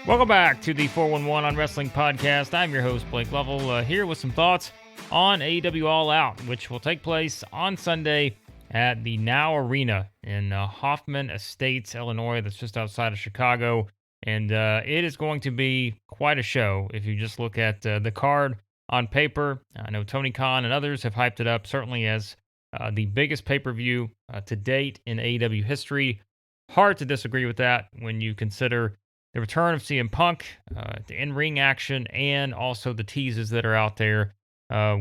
Welcome back to the 411 on Wrestling podcast. I'm your host, Blake Lovell, here with some thoughts on AEW All Out, which will take place on Sunday at the Now Arena in Hoffman Estates, Illinois. That's just outside of Chicago. And it is going to be quite a show if you just look at the card on paper. I know Tony Khan and others have hyped it up, certainly as the biggest pay-per-view to date in AEW history. Hard to disagree with that when you consider the return of CM Punk, the in-ring action, and also the teases that are out there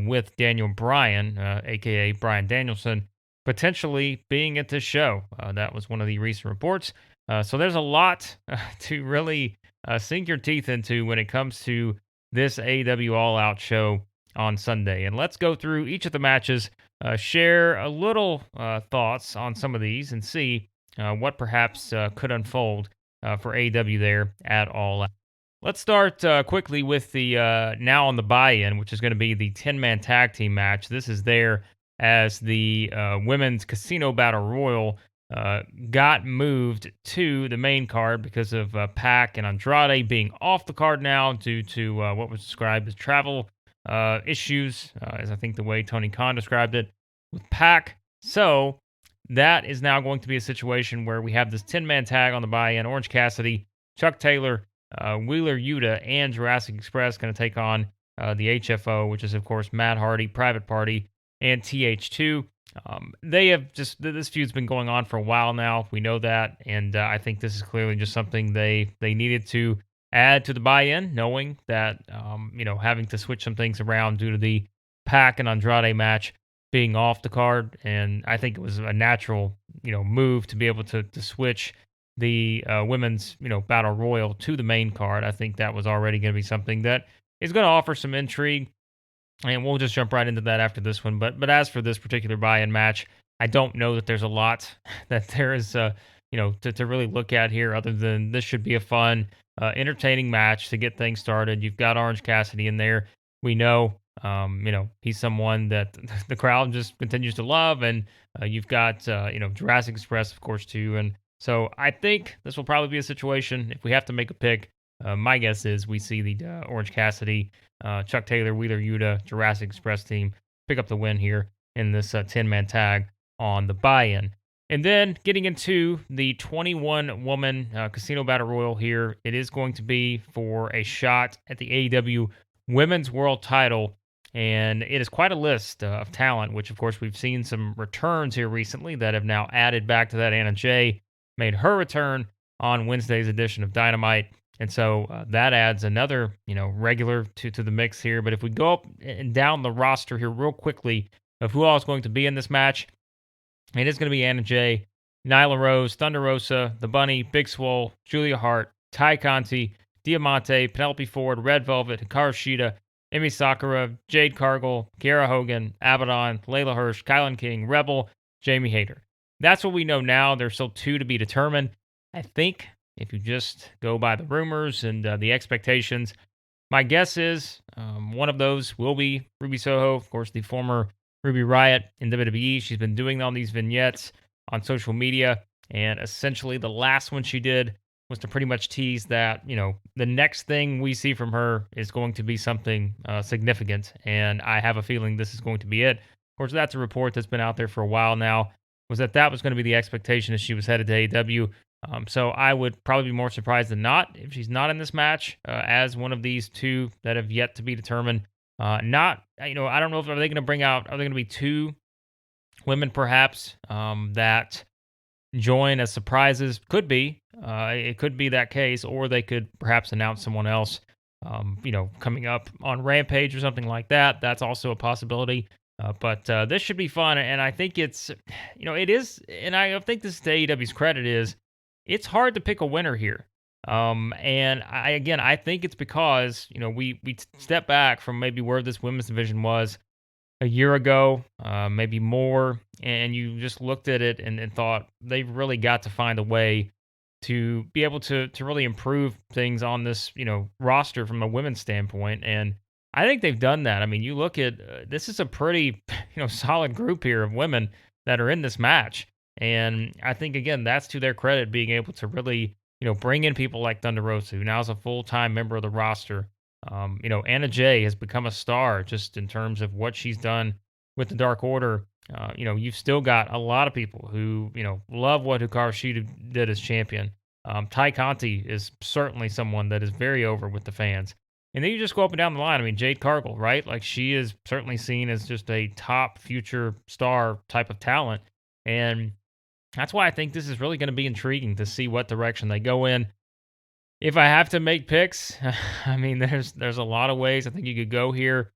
with Daniel Bryan, a.k.a. Bryan Danielson, potentially being at this show. That was one of the recent reports. So there's a lot to really sink your teeth into when it comes to this AEW All Out show on Sunday. And let's go through each of the matches, share a little thoughts on some of these, and see what perhaps could unfold for AEW there at All Out. Let's start quickly with the now on the buy-in, which is going to be the 10-man tag team match. This is there as the women's Casino Battle Royal got moved to the main card because of Pac and Andrade being off the card now due to what was described as travel issues, is I think the way Tony Khan described it with Pac. So that is now going to be a situation where we have this 10-man tag on the buy-in. Orange Cassidy, Chuck Taylor, Wheeler Yuta, and Jurassic Express going to take on the HFO, which is, of course, Matt Hardy, Private Party, and TH2. They have just, this feud's been going on for a while now. We know that, and I think this is clearly just something they needed to add to the buy-in, knowing that, having to switch some things around due to the Pac and Andrade match being off the card, and I think it was a natural, move to be able to switch the women's, battle royal to the main card. I think that was already going to be something that is going to offer some intrigue, and we'll just jump right into that after this one. But as for this particular buy-in match, I don't know that there's a lot that there is, to really look at here, other than this should be a fun, entertaining match to get things started. You've got Orange Cassidy in there. We know. He's someone that the crowd just continues to love, and you've got, Jurassic Express, of course, too. And so I think this will probably be a situation, if we have to make a pick, my guess is we see the Orange Cassidy, Chuck Taylor, Wheeler Yuta, Jurassic Express team pick up the win here in this 10-man tag on the buy-in. And then getting into the 21-woman Casino Battle Royal here, it is going to be for a shot at the AEW Women's World Title. And it is quite a list of talent, which, of course, we've seen some returns here recently that have now added back to that. Anna Jay made her return on Wednesday's edition of Dynamite. And so that adds another, regular to the mix here. But if we go up and down the roster here real quickly of who all is going to be in this match, it is going to be Anna Jay, Nyla Rose, Thunder Rosa, The Bunny, Big Swole, Julia Hart, Ty Conti, Diamante, Penelope Ford, Red Velvet, Hikaru Shida, Emi Sakura, Jade Cargill, Kiera Hogan, Abaddon, Layla Hirsch, Kylan King, Rebel, Jamie Hayter. That's what we know now. There's still two to be determined. I think if you just go by the rumors and the expectations, my guess is one of those will be Ruby Soho, of course, the former Ruby Riott in WWE. She's been doing all these vignettes on social media, and essentially the last one she did was to pretty much tease that, the next thing we see from her is going to be something significant, and I have a feeling this is going to be it. Of course, that's a report that's been out there for a while now, was that was going to be the expectation as she was headed to AEW. So I would probably be more surprised than not if she's not in this match as one of these two that have yet to be determined. I don't know if are they going to be two women perhaps that join as surprises. Could be. It could be that case, or they could perhaps announce someone else, coming up on Rampage or something like that. That's also a possibility. But this should be fun, and I think it's, it is, and I think this to AEW's credit is, it's hard to pick a winner here. And I think it's because, we step back from maybe where this women's division was a year ago, maybe more, and you just looked at it and thought they've really got to find a way to be able to really improve things on this, roster from a women's standpoint. And I think they've done that. I mean, you look at, this is a pretty, solid group here of women that are in this match. And I think, again, that's to their credit, being able to really bring in people like Thunder Rosa, who now is a full-time member of the roster. Anna Jay has become a star just in terms of what she's done with the Dark Order. You've still got a lot of people who, love what Hikaru Shida did as champion. Ty Conti is certainly someone that is very over with the fans. And then you just go up and down the line. I mean, Jade Cargill, right? Like, she is certainly seen as just a top future star type of talent. And that's why I think this is really going to be intriguing to see what direction they go in. If I have to make picks, I mean, there's a lot of ways I think you could go here.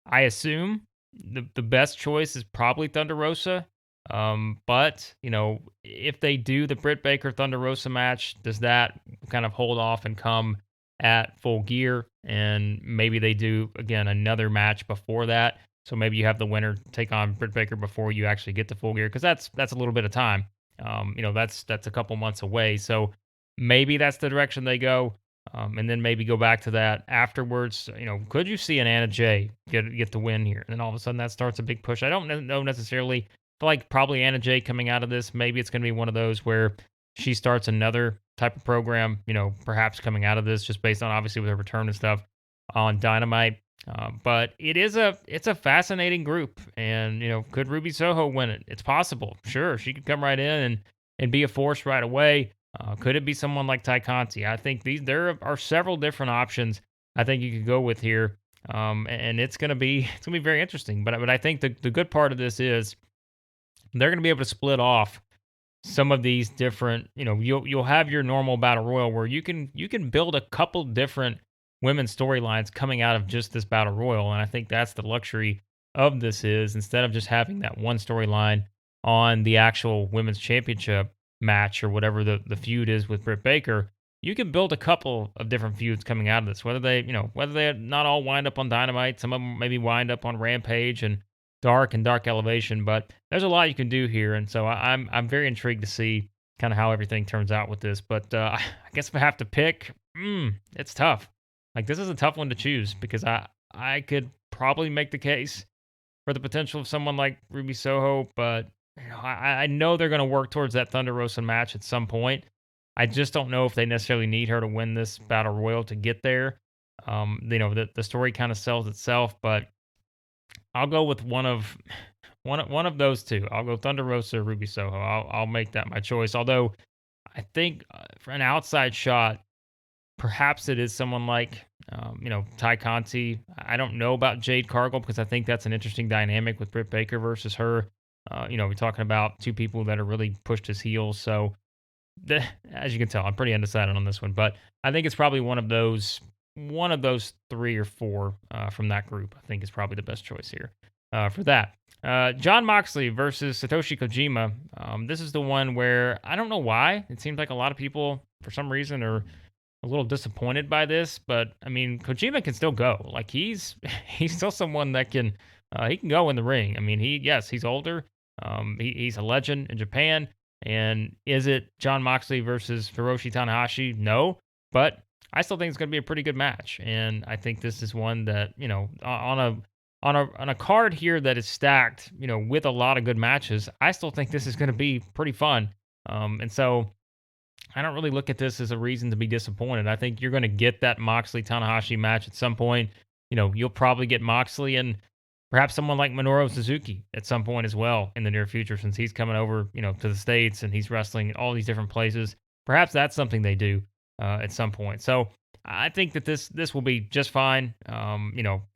I assume the best choice is probably Thunder Rosa. But if they do the Britt Baker Thunder Rosa match, does that kind of hold off and come at Full Gear? And maybe they do again another match before that. So maybe you have the winner take on Britt Baker before you actually get to Full Gear, because that's a little bit of time. That's a couple months away. So maybe that's the direction they go. And then maybe go back to that afterwards. Could you see an Anna Jay get the win here? And then all of a sudden that starts a big push. I don't know necessarily. I feel like probably Anna Jay coming out of this, maybe it's going to be one of those where she starts another type of program, perhaps coming out of this, just based on obviously with her return and stuff on Dynamite. But it's a fascinating group, and could Ruby Soho win it? It's possible. Sure, she could come right in and be a force right away. Could it be someone like Ty Conti? I think there are several different options I think you could go with here, and it's gonna be very interesting. But I think the good part of this is they're gonna be able to split off some of these different. You'll have your normal battle royal where you can build a couple different women's storylines coming out of just this battle royal, and I think that's the luxury of this is instead of just having that one storyline on the actual women's championship match or whatever the feud is with Britt Baker, you can build a couple of different feuds coming out of this. Whether they not all wind up on Dynamite, some of them maybe wind up on Rampage and Dark Elevation, but there's a lot you can do here, and so I'm very intrigued to see kind of how everything turns out with this. But I guess if I have to pick, it's tough. Like, this is a tough one to choose because I could probably make the case for the potential of someone like Ruby Soho, but I know they're going to work towards that Thunder Rosa match at some point. I just don't know if they necessarily need her to win this battle royal to get there. The story kind of sells itself, but I'll go with one of those two. I'll go Thunder Rosa or Ruby Soho. I'll make that my choice. Although I think for an outside shot, perhaps it is someone like Ty Conti. I don't know about Jade Cargill because I think that's an interesting dynamic with Britt Baker versus her. We're talking about two people that are really pushed his heels. So, as you can tell, I'm pretty undecided on this one. But I think it's probably one of those three or four from that group. I think is probably the best choice here for that. Jon Moxley versus Satoshi Kojima. This is the one where I don't know why. It seems like a lot of people, for some reason, are a little disappointed by this. But, I mean, Kojima can still go. Like, he's still someone that can he can go in the ring. I mean, he's older. He's a legend in Japan. And is it Jon Moxley versus Hiroshi Tanahashi? No, but I still think it's going to be a pretty good match. And I think this is one that, on a card here that is stacked, with a lot of good matches, I still think this is going to be pretty fun. And so I don't really look at this as a reason to be disappointed. I think you're going to get that Moxley Tanahashi match at some point. You'll probably get Moxley and perhaps someone like Minoru Suzuki at some point as well in the near future, since he's coming over, to the States and he's wrestling in all these different places. Perhaps that's something they do at some point. So I think that this will be just fine.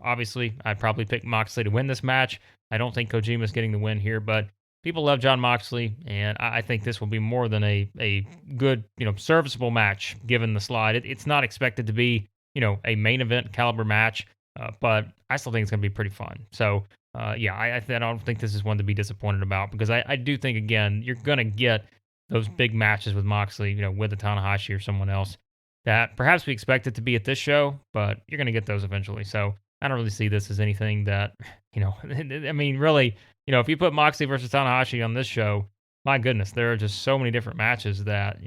Obviously, I'd probably pick Moxley to win this match. I don't think Kojima's getting the win here, but people love Jon Moxley, and I think this will be more than a good, serviceable match given the slide. It's not expected to be, a main event caliber match. But I still think it's going to be pretty fun. So, I don't think this is one to be disappointed about because I do think, again, you're going to get those big matches with Moxley, with a Tanahashi or someone else that perhaps we expect it to be at this show, but you're going to get those eventually. So I don't really see this as anything that, I mean, really, if you put Moxley versus Tanahashi on this show, my goodness, there are just so many different matches that,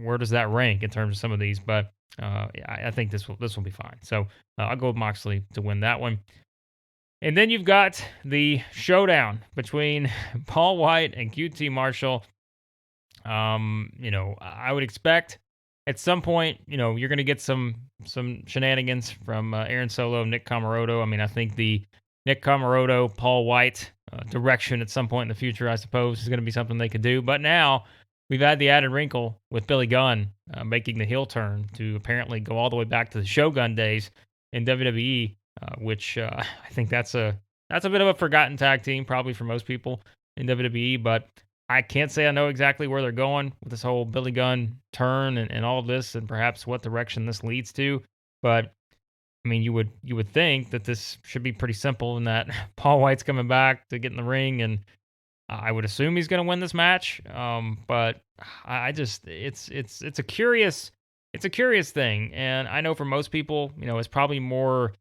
where does that rank in terms of some of these? But I think this will be fine. So I'll go with Moxley to win that one. And then you've got the showdown between Paul Wight and QT Marshall. I would expect at some point, you're going to get some shenanigans from Aaron Solo, Nick Comoroto. I mean, I think the Nick Comoroto, Paul Wight direction at some point in the future, I suppose, is going to be something they could do. But now we've had the added wrinkle with Billy Gunn making the heel turn to apparently go all the way back to the Shogun days in WWE, which I think that's a bit of a forgotten tag team, probably for most people in WWE. But I can't say I know exactly where they're going with this whole Billy Gunn turn and all of this, and perhaps what direction this leads to. But I mean, you would think that this should be pretty simple, in that Paul White's coming back to get in the ring, and I would assume he's going to win this match. But I just it's a curious thing, and I know for most people, it's probably more.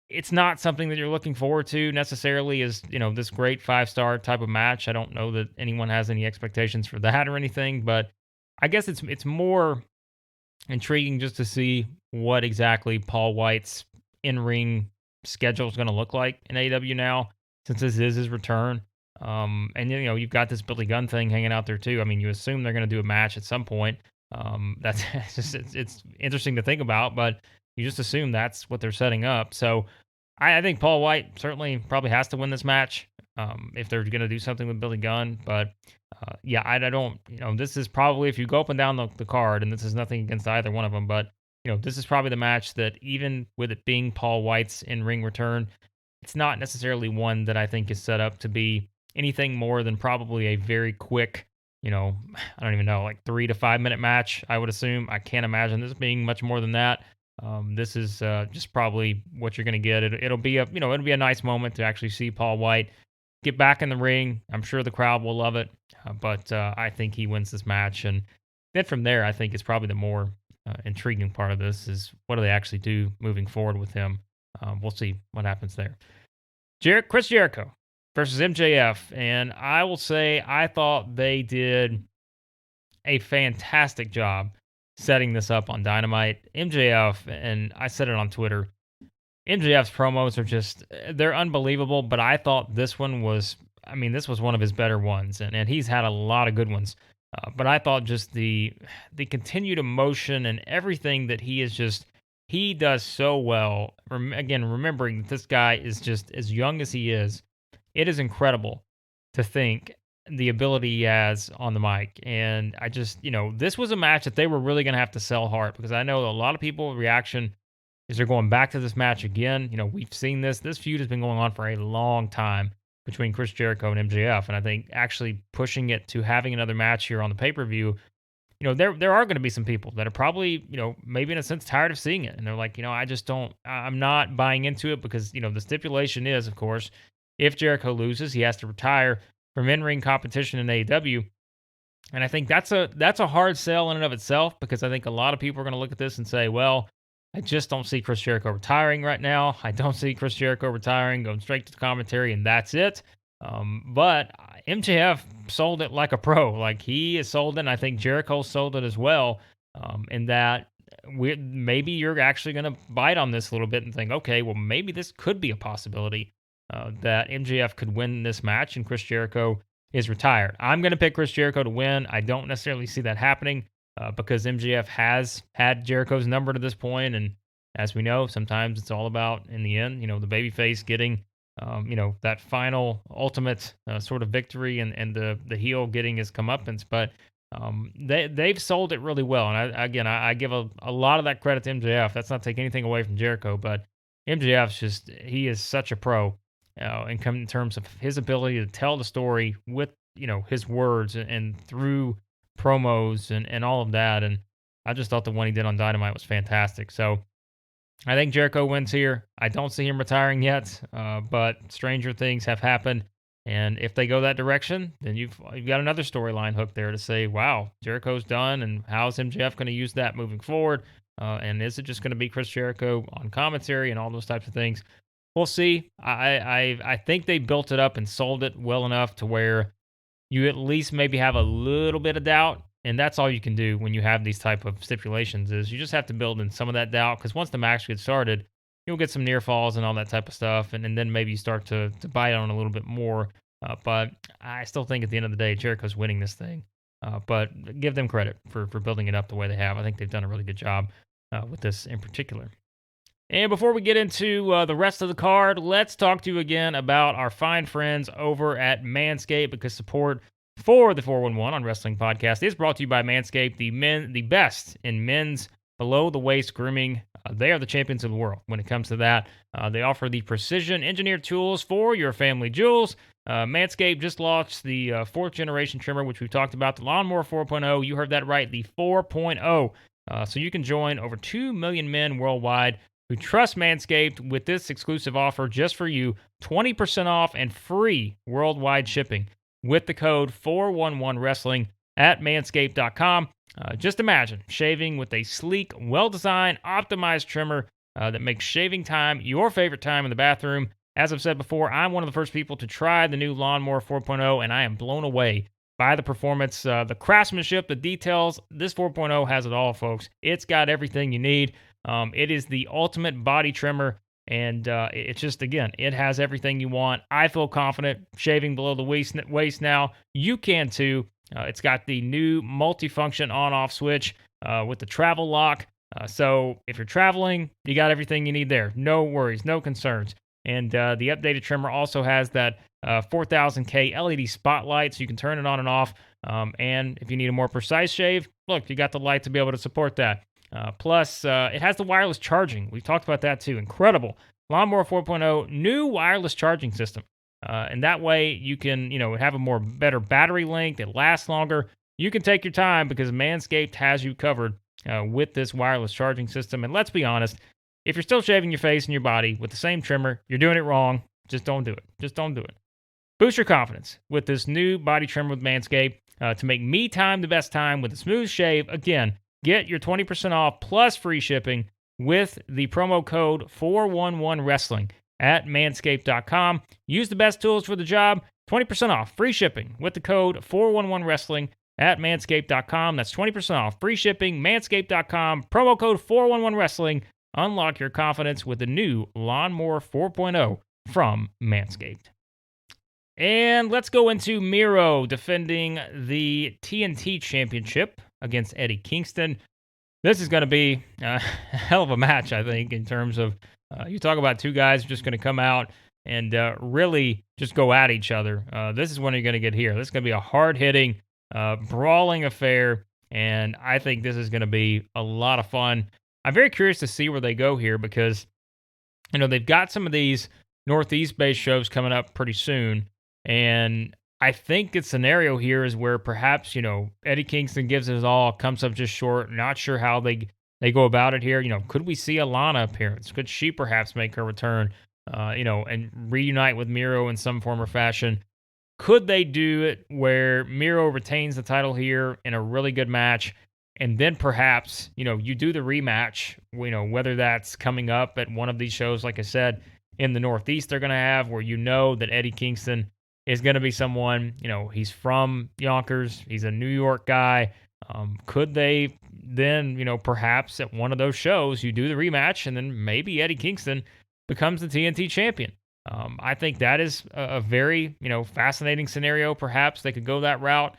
It's not something that you're looking forward to necessarily, as this great 5-star type of match. I don't know that anyone has any expectations for that or anything, but I guess it's more intriguing just to see what exactly Paul White's in-ring schedule is going to look like in AEW now, since this is his return. And you've got this Billy Gunn thing hanging out there too. I mean, you assume they're going to do a match at some point. That's it's interesting to think about, but you just assume that's what they're setting up. So I think Paul White certainly probably has to win this match if they're going to do something with Billy Gunn. But yeah, I don't, this is probably, if you go up and down the card, and this is nothing against either one of them, but, this is probably the match that, even with it being Paul White's in-ring return, it's not necessarily one that I think is set up to be anything more than probably a very quick, I don't even know, like 3 to 5 minute match, I would assume. I can't imagine this being much more than that. This is just probably what you're going to get. It'll be it'll be a nice moment to actually see Paul White get back in the ring. I'm sure the crowd will love it, but I think he wins this match. And then from there, I think it's probably the more intriguing part of this is, what do they actually do moving forward with him? We'll see what happens there. Chris Jericho versus MJF, and I will say I thought they did a fantastic job setting this up on Dynamite. MJF, and I said it on Twitter, MJF's promos are they're unbelievable, but I thought this one was, this was one of his better ones, and he's had a lot of good ones. But I thought just the continued emotion and everything that he does so well. Again, remembering that this guy is just as young as he is, it is incredible to think the ability he has on the mic. And I just, this was a match that they were really going to have to sell hard, because I know a lot of people reaction is they're going back to this match again. We've seen this feud has been going on for a long time between Chris Jericho and MJF. And I think actually pushing it to having another match here on the pay-per-view, there are going to be some people that are probably, maybe in a sense tired of seeing it. And they're like, I'm not buying into it, because, the stipulation is, of course, if Jericho loses, he has to retire from in-ring competition in AEW. And I think that's a hard sell in and of itself, because I think a lot of people are going to look at this and say, well, I just don't see Chris Jericho retiring right now. I don't see Chris Jericho retiring, going straight to the commentary, and that's it. But MJF sold it like a pro. Like, he has sold it, and I think Jericho sold it as well, in that maybe you're actually going to bite on this a little bit and think, okay, well, maybe this could be a possibility that MJF could win this match and Chris Jericho is retired. I'm going to pick Chris Jericho to win. I don't necessarily see that happening because MJF has had Jericho's number to this point, and as we know, sometimes it's all about, in the end, the babyface getting, that final ultimate sort of victory, and the heel getting his comeuppance. But they've sold it really well, and I give a lot of that credit to MJF. That's not taking anything away from Jericho, but MJF's he is such a pro. In terms of his ability to tell the story with, his words and through promos and all of that. And I just thought the one he did on Dynamite was fantastic. So I think Jericho wins here. I don't see him retiring yet, but stranger things have happened. And if they go that direction, then you've got another storyline hook there to say, wow, Jericho's done, and how's MJF going to use that moving forward? And is it just going to be Chris Jericho on commentary and all those types of things? We'll see. I think they built it up and sold it well enough to where you at least maybe have a little bit of doubt, and that's all you can do when you have these type of stipulations, is you just have to build in some of that doubt, because once the match gets started, you'll get some near falls and all that type of stuff, and then maybe you start to bite on a little bit more. But I still think at the end of the day, Jericho's winning this thing. But give them credit for building it up the way they have. I think they've done a really good job with this in particular. And before we get into the rest of the card, let's talk to you again about our fine friends over at Manscaped, because support for the 411 on Wrestling Podcast is brought to you by Manscaped, the best in men's below-the-waist grooming. They are the champions of the world when it comes to that. They offer the precision-engineered tools for your family jewels. Manscaped just launched the fourth-generation trimmer, which we've talked about, the Lawnmower 4.0. You heard that right, the 4.0. So you can join over 2 million men worldwide who trust Manscaped with this exclusive offer just for you, 20% off and free worldwide shipping with the code 411wrestling at manscaped.com. Just imagine shaving with a sleek, well-designed, optimized trimmer that makes shaving time your favorite time in the bathroom. As I've said before, I'm one of the first people to try the new Lawnmower 4.0, and I am blown away by the performance, the craftsmanship, the details. This 4.0 has it all, folks. It's got everything you need. It is the ultimate body trimmer, and it's just, again, it has everything you want. I feel confident shaving below the waist now. You can too. It's got the new multifunction on-off switch with the travel lock. So if you're traveling, you got everything you need there. No worries, no concerns. And the updated trimmer also has that 4000K LED spotlight, so you can turn it on and off. And if you need a more precise shave, look, you got the light to be able to support that. Plus, it has the wireless charging. We've talked about that too. Incredible. Lawnmower 4.0, new wireless charging system. And that way you can, have a better battery length. It lasts longer. You can take your time because Manscaped has you covered with this wireless charging system. And let's be honest, if you're still shaving your face and your body with the same trimmer, you're doing it wrong. Just don't do it. Just don't do it. Boost your confidence with this new body trimmer with Manscaped to make me time the best time with a smooth shave. Again, get your 20% off plus free shipping with the promo code 411wrestling at manscaped.com. Use the best tools for the job. 20% off free shipping with the code 411wrestling at manscaped.com. That's 20% off free shipping, manscaped.com. Promo code 411wrestling. Unlock your confidence with the new Lawnmower 4.0 from Manscaped. And let's go into Miro defending the TNT Championship against Eddie Kingston. This is going to be a hell of a match, I think, in terms of you talk about two guys just going to come out and really just go at each other. This is when you're going to get here. This is going to be a hard-hitting, brawling affair, and I think this is going to be a lot of fun. I'm very curious to see where they go here because, they've got some of these Northeast-based shows coming up pretty soon, and I think the scenario here is where perhaps, Eddie Kingston gives it his all, comes up just short, not sure how they go about it here. Could we see a Lana appearance? Could she perhaps make her return, and reunite with Miro in some form or fashion? Could they do it where Miro retains the title here in a really good match, and then perhaps, you do the rematch, whether that's coming up at one of these shows, like I said, in the Northeast they're going to have, where that Eddie Kingston is going to be someone, he's from Yonkers, he's a New York guy. Could they then, perhaps at one of those shows, you do the rematch, and then maybe Eddie Kingston becomes the TNT champion? I think that is a very, fascinating scenario. Perhaps they could go that route.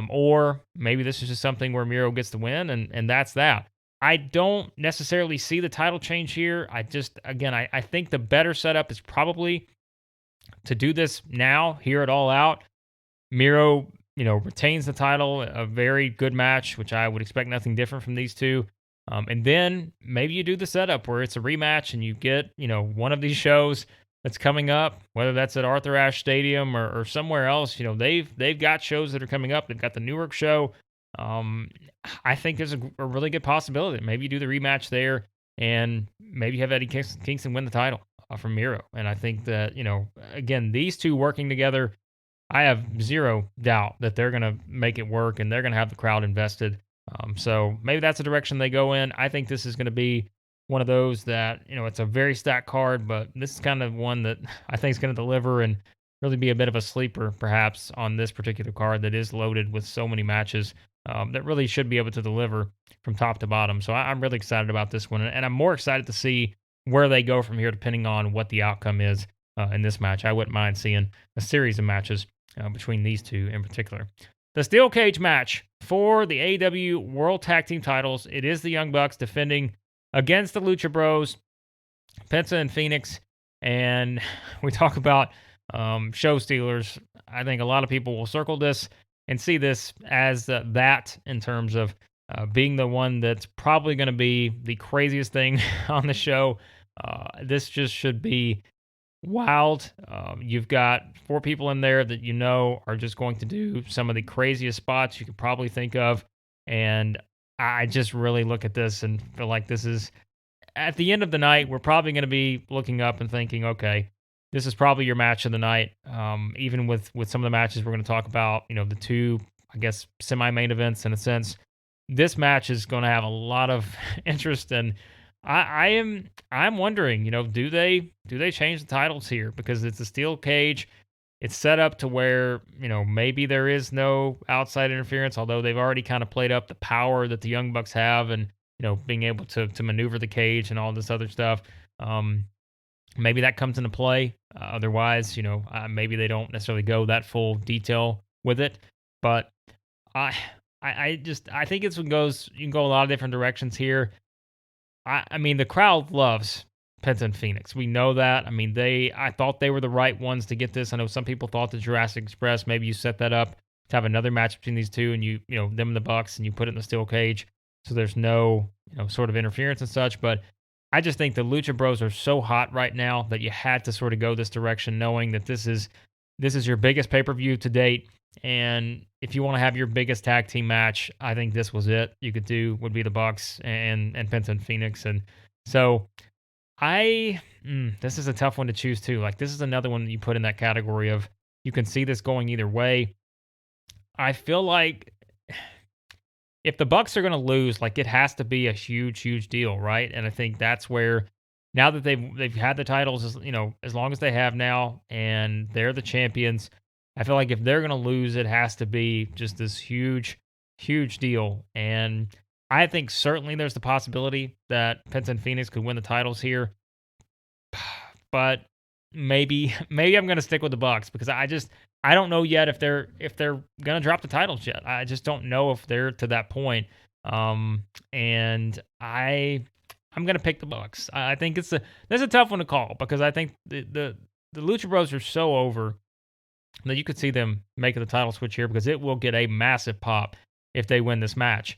Or maybe this is just something where Miro gets the win, and that's that. I don't necessarily see the title change here. I think the better setup is probably to do this now, here at All Out. Miro, retains the title, a very good match, which I would expect nothing different from these two. And then maybe you do the setup where it's a rematch and you get, one of these shows that's coming up, whether that's at Arthur Ashe Stadium or somewhere else. They've got shows that are coming up. They've got the Newark show. I think there's a really good possibility that maybe you do the rematch there and maybe have Eddie Kingston win the title from Miro. And I think that, again, these two working together, I have zero doubt that they're going to make it work and they're going to have the crowd invested. So maybe that's the direction they go in. I think this is going to be one of those that, it's a very stacked card, but this is kind of one that I think is going to deliver and really be a bit of a sleeper, perhaps, on this particular card that is loaded with so many matches that really should be able to deliver from top to bottom. So I'm really excited about this one, and I'm more excited to see where they go from here, depending on what the outcome is in this match. I wouldn't mind seeing a series of matches between these two in particular. the steel cage match for the AEW World Tag Team titles. It is the Young Bucks defending against the Lucha Bros, Penta and Phoenix. And we talk about show stealers. I think a lot of people will circle this and see this as that in terms of being the one that's probably going to be the craziest thing on the show. This just should be wild. You've got 4 people in there that you know are just going to do some of the craziest spots you could probably think of. And I just really look at this and feel like this is, at the end of the night, we're probably going to be looking up and thinking, okay, this is probably your match of the night. Even with some of the matches we're going to talk about, the 2, I guess, semi-main events in a sense, this match is going to have a lot of interest. And I'm wondering, do they change the titles here? Because it's a steel cage. It's set up to where, maybe there is no outside interference, although they've already kind of played up the power that the Young Bucks have and, being able to maneuver the cage and all this other stuff. Maybe that comes into play. Otherwise, maybe they don't necessarily go that full detail with it. But I think you can go a lot of different directions here. I mean, the crowd loves Penta and Phoenix. We know that. I mean, I thought they were the right ones to get this. I know some people thought the Jurassic Express, maybe you set that up to have another match between these two and them and the Bucks, and you put it in the steel cage. So there's no, sort of interference and such. But I just think the Lucha Bros are so hot right now that you had to sort of go this direction, knowing that this is your biggest pay-per-view to date. And if you want to have your biggest tag team match, I think this was it. Would be the Bucks and Penta and Phoenix. And so this is a tough one to choose too. Like, this is another one that you put in that category of, you can see this going either way. I feel like if the Bucks are going to lose, like, it has to be a huge, huge deal, right? And I think that's where, now that they've had the titles, as long as they have now, and they're the champions, I feel like if they're going to lose, it has to be just this huge, huge deal. And I think certainly there's the possibility that Penta and Phoenix could win the titles here. But maybe I'm going to stick with the Bucks, because I don't know yet if they're going to drop the titles yet. I just don't know if they're to that point. And I'm going to pick the Bucks. I think that's a tough one to call, because I think the Lucha Bros are so over that you could see them making the title switch here, because it will get a massive pop if they win this match.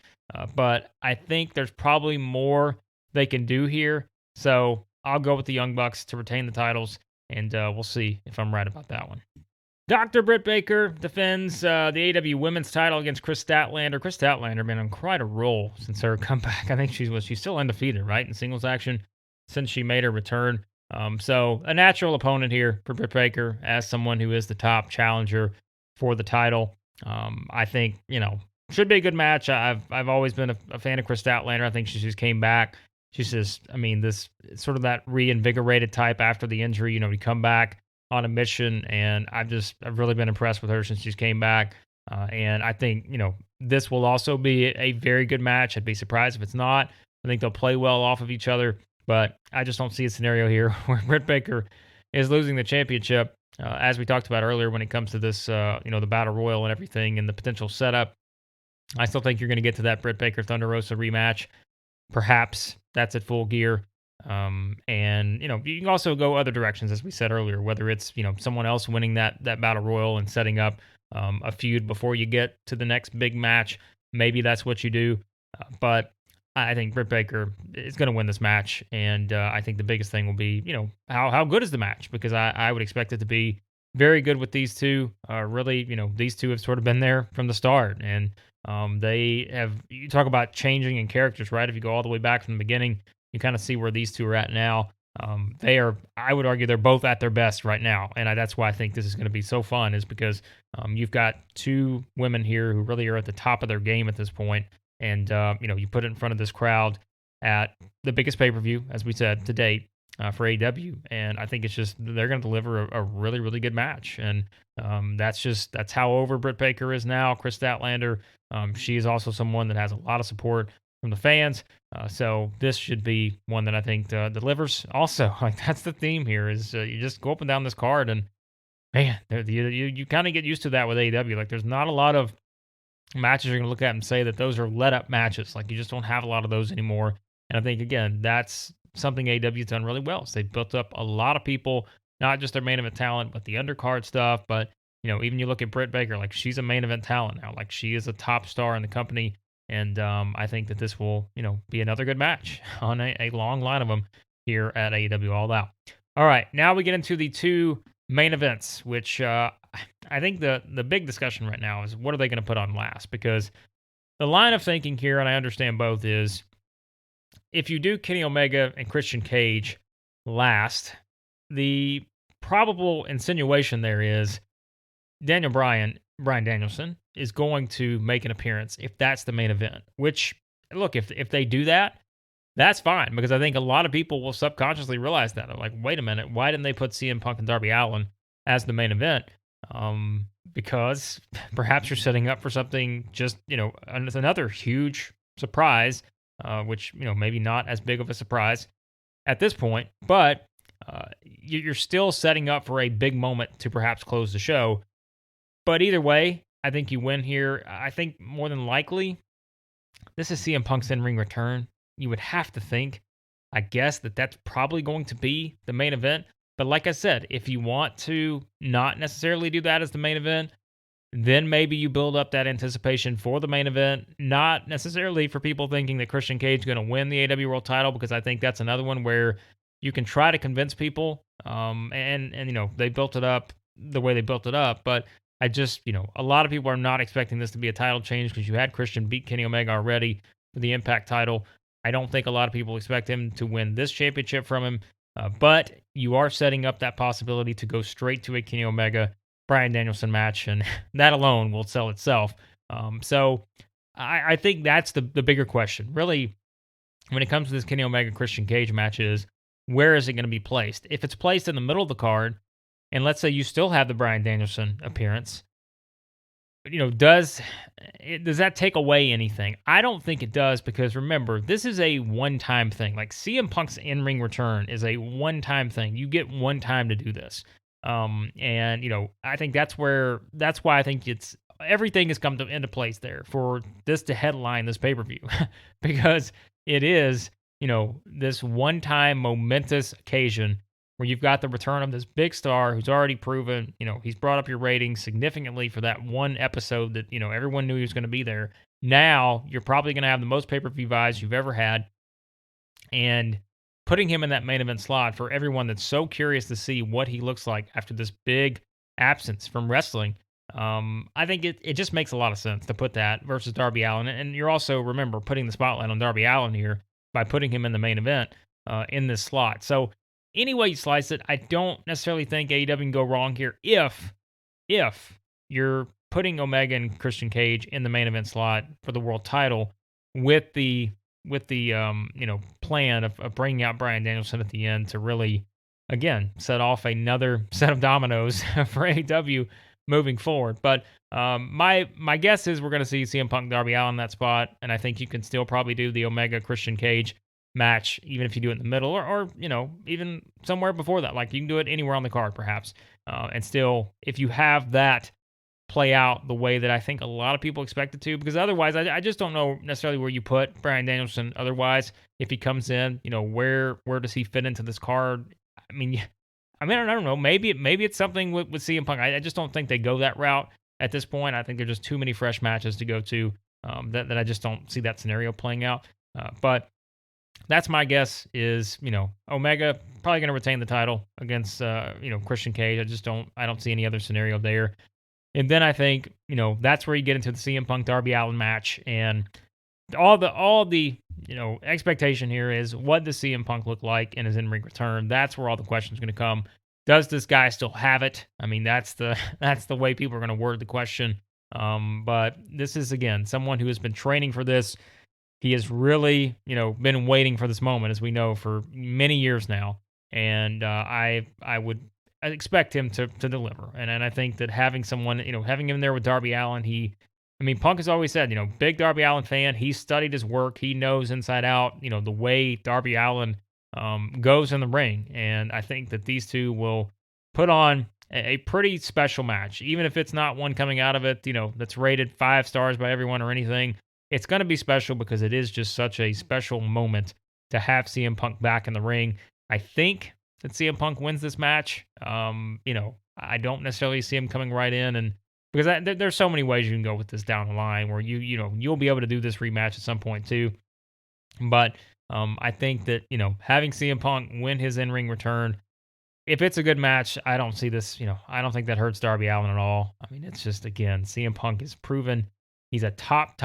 But I think there's probably more they can do here. So I'll go with the Young Bucks to retain the titles, and we'll see if I'm right about that one. Dr. Britt Baker defends the AEW Women's title against Kris Statlander. Kris Statlander been on quite a roll since her comeback. I think she's still undefeated, right, in singles action since she made her return. So a natural opponent here for Britt Baker as someone who is the top challenger for the title. I think, should be a good match. I've always been a fan of Kris Statlander. I think she just came back. She's just, this sort of that reinvigorated type after the injury. You come back on a mission, and I've really been impressed with her since she's came back. And I think, this will also be a very good match. I'd be surprised if it's not. I think they'll play well off of each other, but I just don't see a scenario here where Britt Baker is losing the championship. As we talked about earlier, when it comes to this, the Battle Royal and everything and the potential setup, I still think you're going to get to that Britt Baker Thunder Rosa rematch. Perhaps that's at Full Gear. And you can also go other directions, as we said earlier, whether it's, someone else winning that Battle Royal and setting up a feud before you get to the next big match. Maybe that's what you do. But I think Britt Baker is going to win this match. And I think the biggest thing will be, how good is the match? Because I would expect it to be very good with these two. Really, these two have sort of been there from the start. And you talk about changing in characters, right? If you go all the way back from the beginning, you kind of see where these two are at now. I would argue they're both at their best right now. And that's why I think this is going to be so fun, is because you've got two women here who really are at the top of their game at this point. And, you put it in front of this crowd at the biggest pay-per-view, as we said, to date for AEW. And I think they're going to deliver a really, really good match. And that's how over Britt Baker is now. Kris Statlander, she is also someone that has a lot of support from the fans. So this should be one that I think delivers. Also, like, that's the theme here, is you just go up and down this card, and man, you kind of get used to that with AEW. Like, there's not a lot of matches you're going to look at and say that those are let-up matches. Like, you just don't have a lot of those anymore. And I think, again, that's something AEW's done really well. So they've built up a lot of people, not just their main event talent, but the undercard stuff. But, even you look at Britt Baker, like, she's a main event talent now. Like, she is a top star in the company. And I think that this will, be another good match on a long line of them here at AEW All Out. All right, now we get into the two main events, which I think the big discussion right now is what are they going to put on last? Because the line of thinking here, and I understand both, is if you do Kenny Omega and Christian Cage last, the probable insinuation there is Bryan Danielson is going to make an appearance if that's the main event. Which, look, if they do that, that's fine, because I think a lot of people will subconsciously realize that. They're like, wait a minute, why didn't they put CM Punk and Darby Allin as the main event? Because perhaps you're setting up for something just, another huge surprise, which, maybe not as big of a surprise at this point, but you're still setting up for a big moment to perhaps close the show. But either way, I think you win here. I think more than likely, this is CM Punk's in-ring return. You would have to think, I guess, that's probably going to be the main event. But like I said, if you want to not necessarily do that as the main event, then maybe you build up that anticipation for the main event. Not necessarily for people thinking that Christian Cage is going to win the AEW World title, because I think that's another one where you can try to convince people, and they built it up the way they built it up. But I just, a lot of people are not expecting this to be a title change, because you had Christian beat Kenny Omega already for the Impact title. I don't think a lot of people expect him to win this championship from him, but you are setting up that possibility to go straight to a Kenny Omega Bryan Danielson match, and that alone will sell itself. So I think that's the bigger question. Really, when it comes to this Kenny Omega Christian Cage match, is where is it going to be placed? If it's placed in the middle of the card, and let's say you still have the Bryan Danielson appearance, does that take away anything? I don't think it does, because remember, this is a one-time thing. Like, CM Punk's in-ring return is a one-time thing. You get one time to do this. And I think that's why I think everything has come into place there for this to headline this pay-per-view, because it is, this one-time momentous occasion where you've got the return of this big star who's already proven, he's brought up your ratings significantly for that one episode that, everyone knew he was going to be there. Now you're probably going to have the most pay-per-view buys you've ever had, and putting him in that main event slot for everyone that's so curious to see what he looks like after this big absence from wrestling, I think it just makes a lot of sense to put that versus Darby Allin. And you're also, remember, putting the spotlight on Darby Allin here by putting him in the main event in this slot. So any way you slice it, I don't necessarily think AEW can go wrong here if you're putting Omega and Christian Cage in the main event slot for the world title with the plan of bringing out Bryan Danielson at the end to really, again, set off another set of dominoes for AEW moving forward. But my guess is we're going to see CM Punk, Darby Allin in that spot, and I think you can still probably do the Omega Christian Cage match, even if you do it in the middle, or even somewhere before that. Like, you can do it anywhere on the card, perhaps, and still, if you have that play out the way that I think a lot of people expect it to, because otherwise, I just don't know necessarily where you put Bryan Danielson. Otherwise, if he comes in, where does he fit into this card? I mean, I don't know. Maybe it's something with CM Punk. I just don't think they go that route at this point. I think there's just too many fresh matches to go to that I just don't see that scenario playing out. But that's my guess is, Omega probably going to retain the title against, Christian Cage. I don't see any other scenario there. And then I think, that's where you get into the CM Punk Darby Allin match, and all the expectation here is, what does CM Punk look like in his in-ring return? That's where all the questions are going to come. Does this guy still have it? I mean, that's the way people are going to word the question. But this is, again, someone who has been training for this. He has really, been waiting for this moment, as we know, for many years now. And I would expect him to deliver. And I think that having someone, having him there with Darby Allin, Punk has always said, big Darby Allin fan. He studied his work. He knows inside out, the way Darby Allin goes in the ring. And I think that these two will put on a pretty special match. Even if it's not one coming out of it, that's rated 5 stars by everyone or anything, it's going to be special because it is just such a special moment to have CM Punk back in the ring. I think that CM Punk wins this match. I don't necessarily see him coming right in, and because there's so many ways you can go with this down the line where you'll be able to do this rematch at some point too. But I think that having CM Punk win his in-ring return, if it's a good match, I don't see this. I don't think that hurts Darby Allin at all. I mean, it's just, again, CM Punk is proven he's a top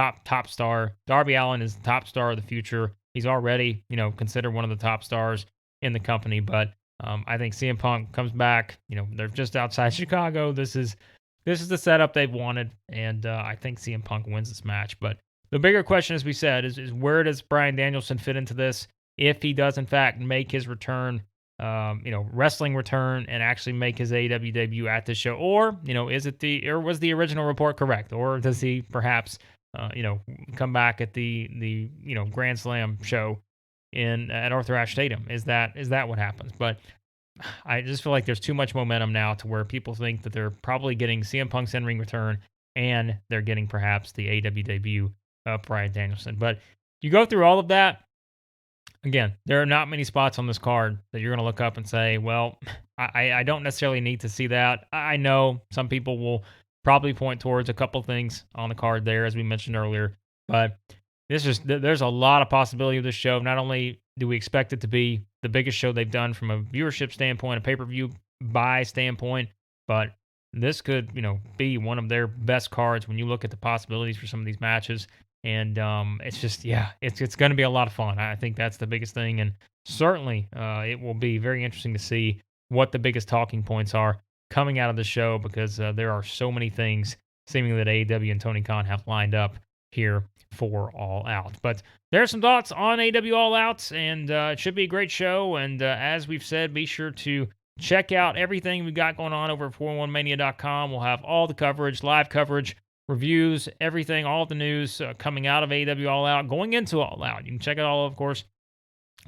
star. Darby Allin is the top star of the future. He's already considered one of the top stars in the company, but I think CM Punk comes back. They're just outside Chicago. This is the setup they've wanted, and I think CM Punk wins this match. But the bigger question, as we said, is where does Bryan Danielson fit into this? If he does, in fact, make his return, wrestling return, and actually make his AEW debut at this show, or was the original report correct, or does he perhaps come back at the Grand Slam show at Arthur Ashe Stadium? Is that what happens? But I just feel like there's too much momentum now to where people think that they're probably getting CM Punk's in-ring return and they're getting perhaps the AEW debut of Bryan Danielson. But you go through all of that, again, there are not many spots on this card that you're going to look up and say, well, I don't necessarily need to see that. I know some people will probably point towards a couple things on the card there, as we mentioned earlier, but there's a lot of possibility of this show. Not only do we expect it to be the biggest show they've done from a viewership standpoint, a pay-per-view buy standpoint, but this could, be one of their best cards when you look at the possibilities for some of these matches. And it's just, it's going to be a lot of fun. I think that's the biggest thing. And certainly it will be very interesting to see what the biggest talking points are coming out of the show, because there are so many things seemingly that AEW and Tony Khan have lined up here for All Out. But there's some thoughts on AEW All Out, and it should be a great show. And as we've said, be sure to check out everything we've got going on over at 411mania.com. We'll have all the coverage, live coverage, reviews, everything, all the news coming out of AEW All Out, going into All Out. You can check it all, of course,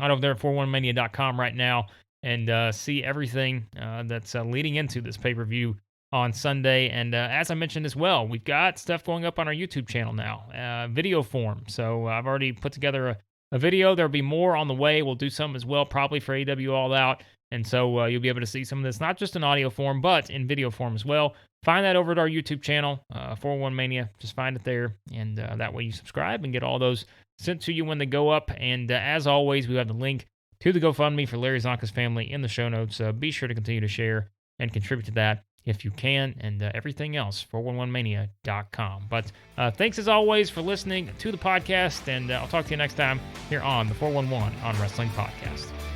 out over there at 411mania.com right now, and see everything that's leading into this pay-per-view on Sunday. And as I mentioned as well, we've got stuff going up on our YouTube channel now, video form. So I've already put together a video. There'll be more on the way. We'll do some as well, probably for AEW All Out. And so you'll be able to see some of this, not just in audio form, but in video form as well. Find that over at our YouTube channel, 411 Mania. Just find it there, and that way you subscribe and get all those sent to you when they go up. And as always, we have the link to the GoFundMe for Larry Zonka's family in the show notes. Be sure to continue to share and contribute to that if you can, and everything else, 411mania.com. But thanks as always for listening to the podcast, and I'll talk to you next time here on the 411 on Wrestling Podcast.